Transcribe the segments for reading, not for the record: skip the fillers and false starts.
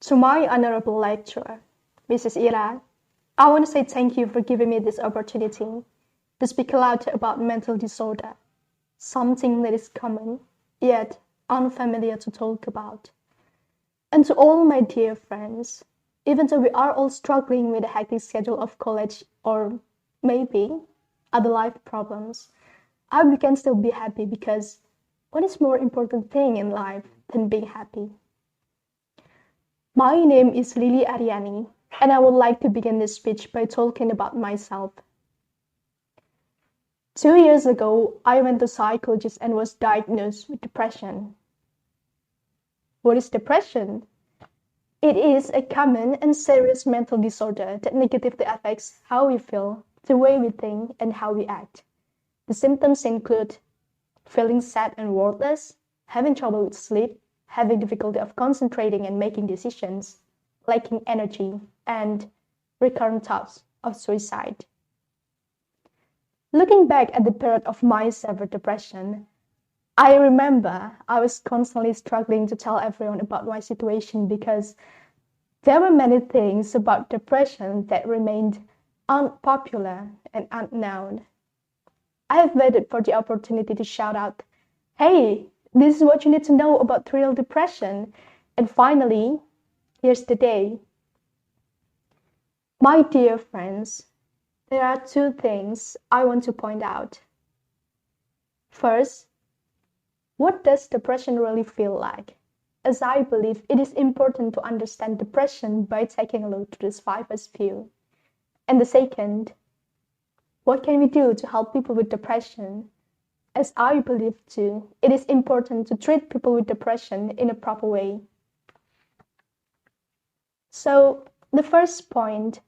To my honorable lecturer, Mrs. Ira, I want to say thank you for giving me this opportunity to speak aloud about mental disorder, something that is common, yet unfamiliar to talk about. And to all my dear friends, even though we are all struggling with the hectic schedule of college or maybe other life problems, I hope we can still be happy because what is more important thing in life than being happy? My name is Lily Ariani, and I would like to begin this speech by talking about myself. 2 years ago, I went to a psychologist and was diagnosed with depression. What is depression? It is a common and serious mental disorder that negatively affects how we feel, the way we think, and how we act. The symptoms include feeling sad and worthless, having trouble with sleep, having difficulty of concentrating and making decisions, lacking energy, and recurrent thoughts of suicide. Looking back at the period of my severe depression, I remember I was constantly struggling to tell everyone about my situation because there were many things about depression that remained unpopular and unknown. I have waited for the opportunity to shout out, "Hey, this is what you need to know about real depression." And finally, here's the day. My dear friends, there are two things I want to point out. First, what does depression really feel like? As I believe it is important to understand depression by taking a look to this 5S view. And the second, what can we do to help people with depression? As I believe too, it is important to treat people with depression in a proper way. So, the first point,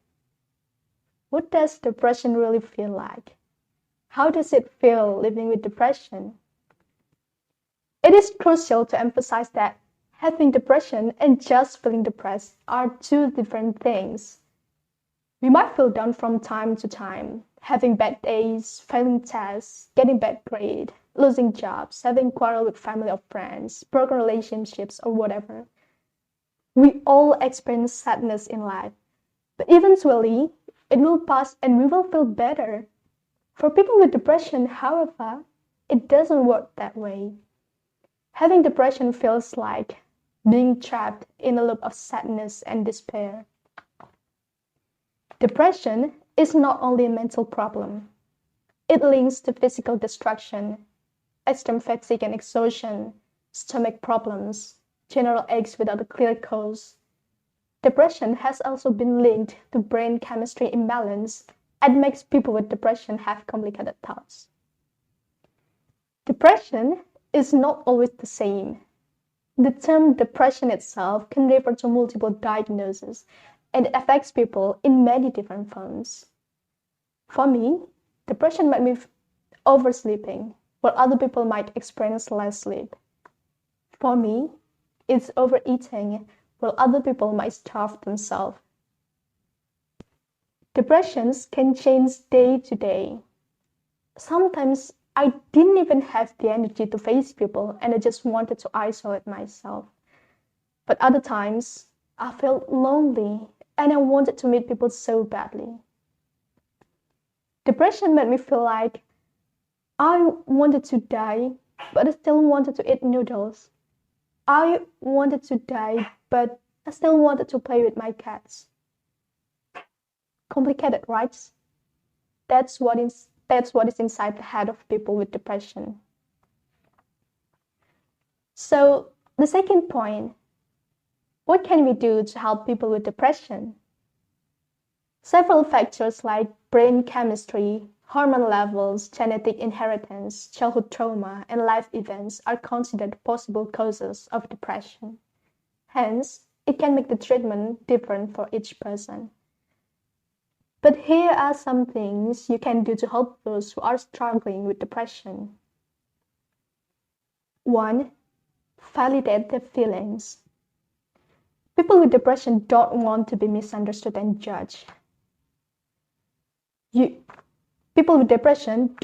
what does depression really feel like? How does it feel living with depression? It is crucial to emphasize that having depression and just feeling depressed are two different things. We might feel down from time to time, having bad days, failing tests, getting bad grades, losing jobs, having quarrel with family or friends, broken relationships, or whatever. We all experience sadness in life, but eventually it will pass and we will feel better. For people with depression, however, it doesn't work that way. Having depression feels like being trapped in a loop of sadness and despair. Depression is not only a mental problem. It links to physical destruction, extreme fatigue and exhaustion, stomach problems, general aches without a clear cause. Depression has also been linked to brain chemistry imbalance and makes people with depression have complicated thoughts. Depression is not always the same. The term depression itself can refer to multiple diagnoses and it affects people in many different forms. For me, depression might be oversleeping, while other people might experience less sleep. For me, it's overeating, while other people might starve themselves. Depressions can change day to day. Sometimes I didn't even have the energy to face people and I just wanted to isolate myself. But other times, I felt lonely and I wanted to meet people so badly. Depression made me feel like I wanted to die, but I still wanted to eat noodles. I wanted to die, but I still wanted to play with my cats. Complicated, right? That's what is inside the head of people with depression. So, the second point, what can we do to help people with depression? Several factors like brain chemistry, hormone levels, genetic inheritance, childhood trauma, and life events are considered possible causes of depression. Hence, it can make the treatment different for each person. But here are some things you can do to help those who are struggling with depression. 1. Validate their feelings. People with depression don't want to be misunderstood and judged. People with depression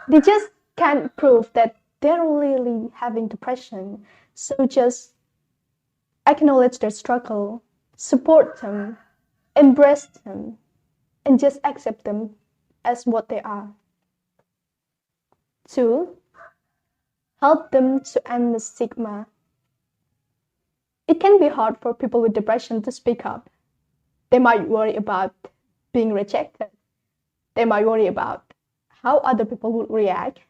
they just can't prove that they're really having depression. So just Acknowledge their struggle, support them, embrace them, and just accept them as what they are. 2. Help them to end the stigma. It can be hard for people with depression to speak up. They might worry about being rejected. They might worry about how other people would react,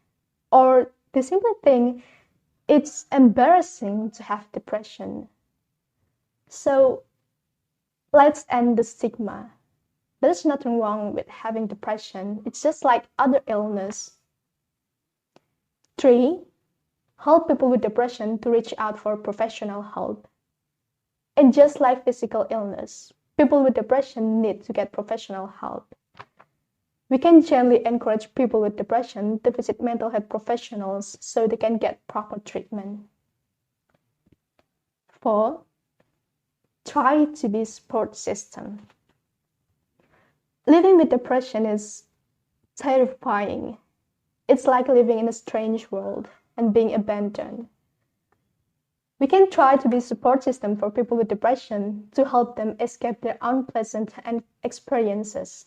or they simply think it's embarrassing to have depression. So let's end the stigma. There's nothing wrong with having depression. It's just like other illness. 3. Help people with depression to reach out for professional help. And just like physical illness, people with depression need to get professional help. We can gently encourage people with depression to visit mental health professionals so they can get proper treatment. 4. Try to be a support system. Living with depression is terrifying. It's like living in a strange world and being abandoned. We can try to be a support system for people with depression to help them escape their unpleasant experiences.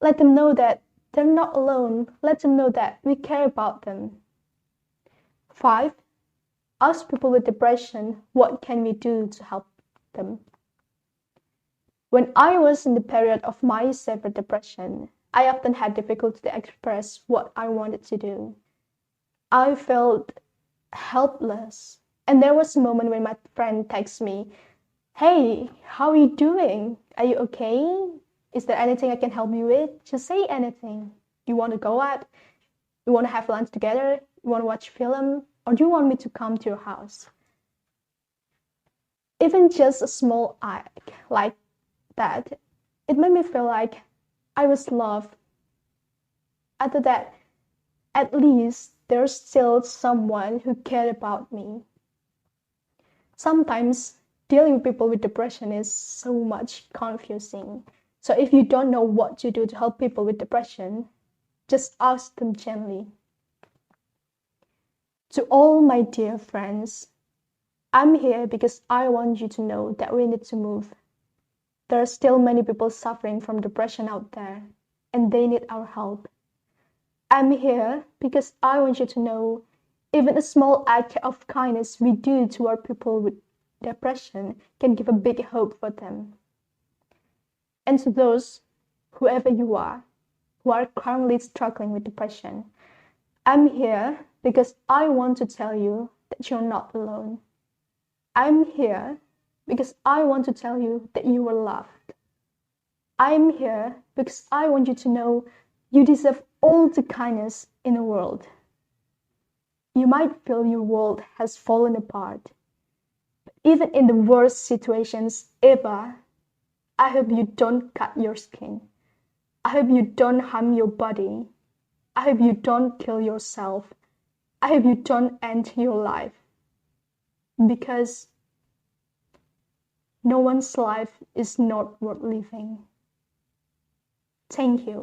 Let them know that they're not alone. Let them know that we care about them. 5. Ask people with depression, what can we do to help them? When I was in the period of my severe depression, I often had difficulty to express what I wanted to do. I felt helpless. And there was a moment when my friend texted me, "Hey, how are you doing? Are you okay? Is there anything I can help you with? Just say anything. You want to go out? You want to have lunch together? You want to watch film? Or do you want me to come to your house?" Even just a small act like that, it made me feel like I was loved. After that, at least there's still someone who cared about me. Sometimes dealing with people with depression is so much confusing. So if you don't know what to do to help people with depression, just ask them gently. To all my dear friends, I'm here because I want you to know that we need to move. There are still many people suffering from depression out there, and they need our help. I'm here because I want you to know even a small act of kindness we do toward people with depression can give a big hope for them. And to those, whoever you are, who are currently struggling with depression, I'm here because I want to tell you that you're not alone. I'm here because I want to tell you that you are loved. I'm here because I want you to know you deserve all the kindness in the world. You might feel your world has fallen apart. But even in the worst situations ever, I hope you don't cut your skin. I hope you don't harm your body. I hope you don't kill yourself. I hope you don't end your life. Because no one's life is not worth living. Thank you.